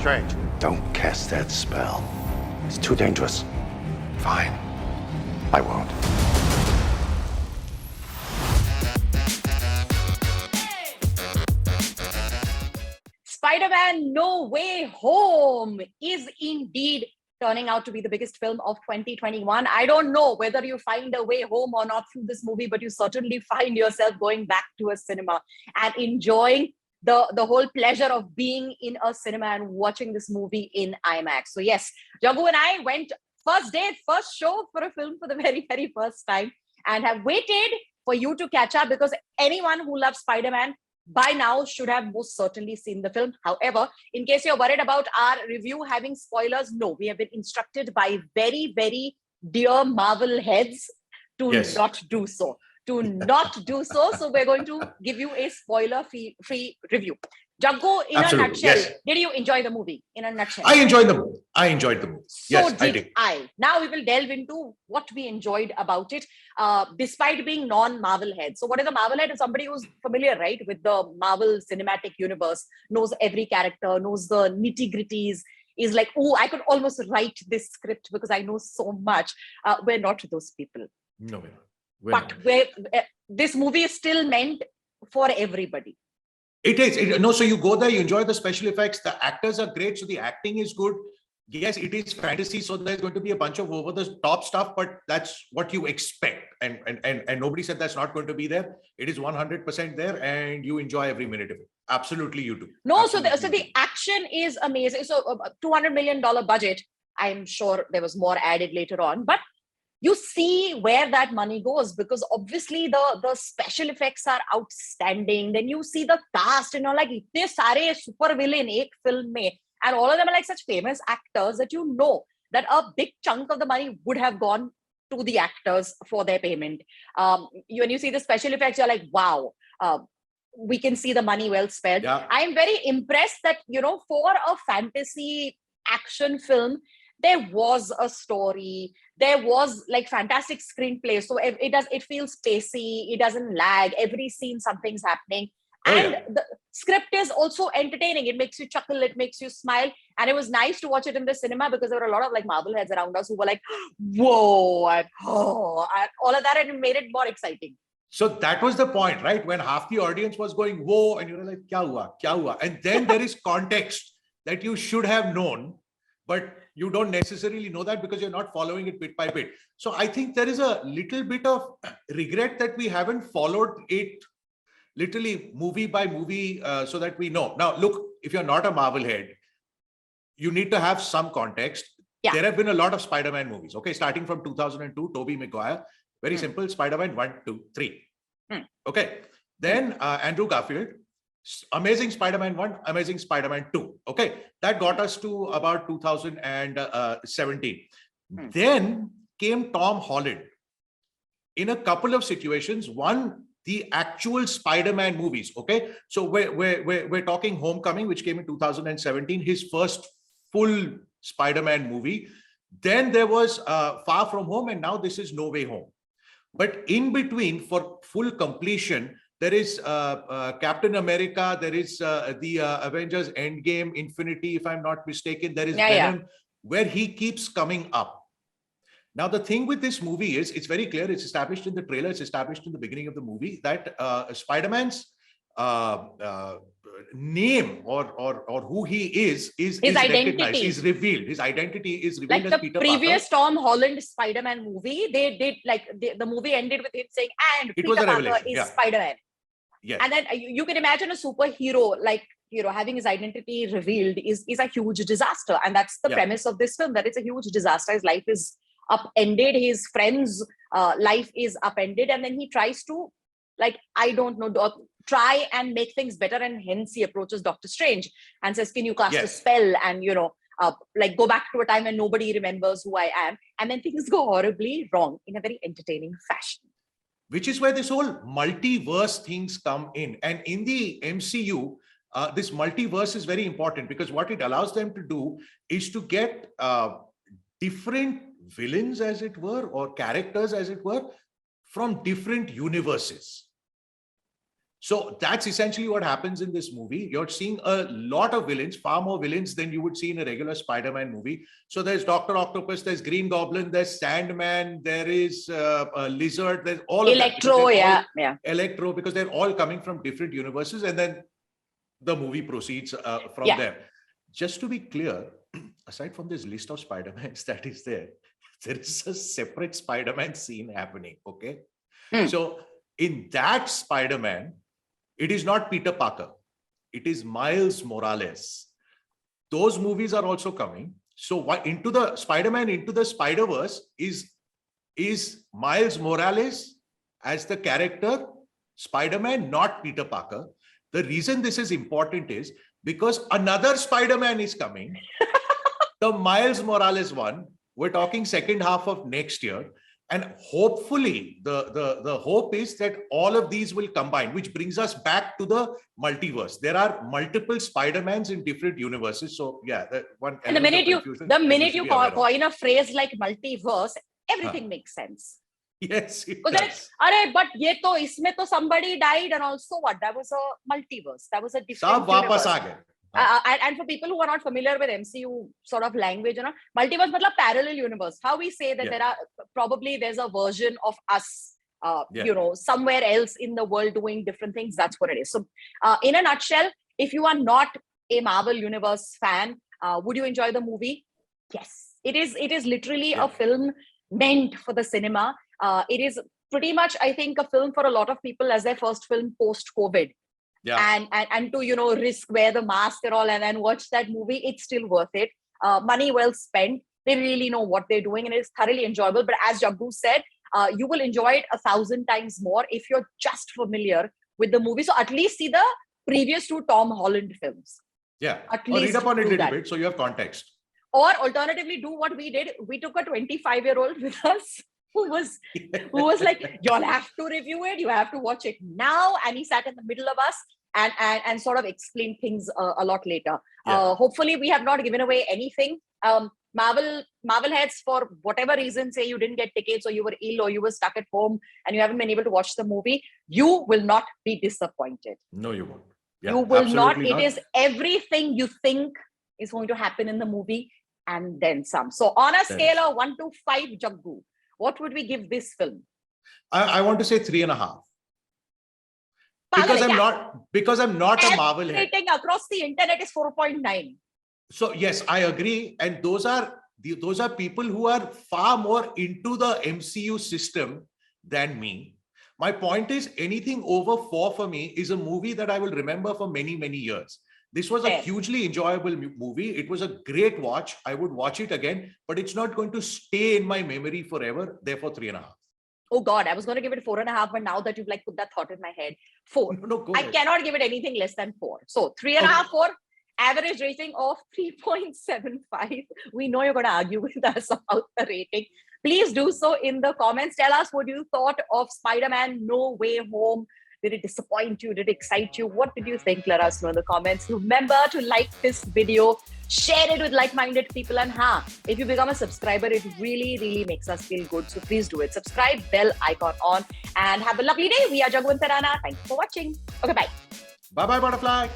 Strange. Don't cast that spell. It's too dangerous. Fine. I won't. Spider-Man No Way Home is indeed turning out to be the biggest film of 2021. I don't know whether you find a way home or not through this movie, but you certainly find yourself going back to a cinema and enjoying the whole pleasure of being in a cinema and watching this movie in IMAX. So yes, Jagu and I went first day, first show for a film for the very, very first time and have waited for you to catch up, because anyone who loves Spider-Man by now should have most certainly seen the film. However, in case you're worried about our review having spoilers, no, we have been instructed by very, very dear Marvel heads to not do so. So we're going to give you a spoiler-free review. Jaggu, in a nutshell, did you enjoy the movie? In a nutshell, I enjoyed the movie. So did I. Now we will delve into what we enjoyed about it, despite being non-Marvel head. So what is a Marvel head? Is somebody who's familiar, right, with the Marvel Cinematic Universe, knows every character, knows the nitty-gritties, is like, oh, I could almost write this script because I know so much. We're not those people. No, we're not. But this movie is still meant for everybody. It is. No, so you go there, you enjoy the special effects. The actors are great, so the acting is good. Yes, it is fantasy, so there's going to be a bunch of over-the-top stuff, but that's what you expect. And nobody said that's not going to be there. It is 100% there, and you enjoy every minute of it. Absolutely, you do. No, Absolutely so the action is amazing. So $200 million budget. I'm sure there was more added later on, but you see where that money goes, because obviously the special effects are outstanding. Then you see the cast, like itne sare super villain ek film mein, and all of them are like such famous actors that you know that a big chunk of the money would have gone to the actors for their payment. When you see the special effects, you're like, wow, we can see the money well spent. Yeah. I'm very impressed that, for a fantasy action film, there was a story, there was like fantastic screenplay. So it feels pacey, it doesn't lag. Every scene, something's happening. The script is also entertaining. It makes you chuckle, it makes you smile. And it was nice to watch it in the cinema because there were a lot of like Marvel heads around us who were like, whoa, and all of that, and it made it more exciting. So that was the point, right? When half the audience was going, whoa, and you were like, kya hua? And then there is context that you should have known, but you don't necessarily know that because you're not following it bit by bit. So I think there is a little bit of regret that we haven't followed it literally movie by movie so that we know. Now, look, if you're not a Marvel head, you need to have some context. Yeah. There have been a lot of Spider-Man movies, okay? Starting from 2002, Tobey Maguire, very simple, Spider-Man 1, 2, 3. Okay. Then Andrew Garfield, Amazing Spider-Man 1, Amazing Spider-Man 2. Okay. That got us to about 2017. Then came Tom Holland. In a couple of situations, one, the actual Spider-Man movies. Okay. So we're talking Homecoming, which came in 2017, his first full Spider-Man movie. Then there was Far From Home, and now this is No Way Home. But in between, for full completion, there is Captain America, there is the Avengers Endgame, Infinity, if I'm not mistaken. There is Venom, where he keeps coming up. Now, the thing with this movie is, it's very clear, it's established in the trailer, it's established in the beginning of the movie, that Spider-Man's name or who he is recognized, is revealed. His identity is revealed like as the Peter previous Parker. Tom Holland Spider-Man movie. They did like the movie ended with him saying, and It Peter was a Parker revelation, is Spider-Man. Yes. And then you can imagine a superhero like, having his identity revealed is a huge disaster. And that's the premise of this film, that it's a huge disaster. His life is upended, his friend's life is upended, and then he tries to, like, I don't know, try and make things better, and hence he approaches Doctor Strange and says, can you cast a spell and like go back to a time when nobody remembers who I am, and then things go horribly wrong in a very entertaining fashion. Which is where this whole multiverse things come in. And in the MCU, this multiverse is very important because what it allows them to do is to get different villains, as it were, or characters, as it were, from different universes. So that's essentially what happens in this movie. You're seeing a lot of villains, far more villains than you would see in a regular Spider-Man movie. So there's Dr. Octopus, there's Green Goblin, there's Sandman, there is a Lizard, there's all of Electro, that. yeah. Electro, because they're all coming from different universes, and then the movie proceeds from there. Just to be clear, aside from this list of Spider-Mans that is there is a separate Spider-Man scene happening, okay? So in that Spider-Man, it is not Peter Parker. It is Miles Morales. Those movies are also coming. So into the Spider-Man Into the Spider-Verse is Miles Morales as the character Spider-Man, not Peter Parker. The reason this is important is because another Spider-Man is coming. The Miles Morales one, we're talking second half of next year. And hopefully, the hope is that all of these will combine, which brings us back to the multiverse. There are multiple Spider-Mans in different universes. So yeah, that one. And the minute you coin a phrase like multiverse, everything makes sense. Yes, it but ye to isme to somebody died, and also what? That was a multiverse. That was a different universe. And for people who are not familiar with MCU sort of language, multiverse means parallel universe. How we say that there's a version of us, somewhere else in the world doing different things. That's what it is. So, in a nutshell, if you are not a Marvel Universe fan, would you enjoy the movie? Yes, it is literally a film meant for the cinema. It is pretty much, I think, a film for a lot of people as their first film post-COVID. And to risk wear the mask and all and then watch that movie, it's still worth it. Money well spent. They really know what they're doing and it's thoroughly enjoyable. But as Jaggu said, you will enjoy it 1,000 times more if you're just familiar with the movie. So at least see the previous 2 Tom Holland films. At least read up on it a little bit so you have context. Or alternatively, do what we did. We took a 25-year-old with us who was like, y'all have to review it. You have to watch it now. And he sat in the middle of us and sort of explained things a lot later. Hopefully, we have not given away anything. Marvel heads, for whatever reason, say you didn't get tickets or you were ill or you were stuck at home and you haven't been able to watch the movie, you will not be disappointed. No, you won't. You will not. It is everything you think is going to happen in the movie and then some. So on a scale of 1 to 5, Jaggu, what would we give this film? I want to say 3.5. Because I'm not a Marvel head. Rating across the internet is 4.9. So yes, I agree. And those are people who are far more into the MCU system than me. My point is, anything over 4 for me is a movie that I will remember for many, many years. This was a hugely enjoyable movie. It was a great watch. I would watch it again, but it's not going to stay in my memory forever. Therefore, 3.5. Oh God, I was going to give it 4.5, but now that you've put that thought in my head, 4. No, I cannot give it anything less than 4. So 3.5, 4. Average rating of 3.75. We know you're going to argue with us about the rating. Please do so in the comments. Tell us what you thought of Spider-Man No Way Home. Did it disappoint you? Did it excite you? What did you think? Let us know in the comments. Remember to like this video, share it with like-minded people, and if you become a subscriber, it really, really makes us feel good. So please do it. Subscribe, bell icon on, and have a lovely day. We are Jaggu and Tarana. Thanks for watching. Okay, bye. Bye-bye, Butterfly.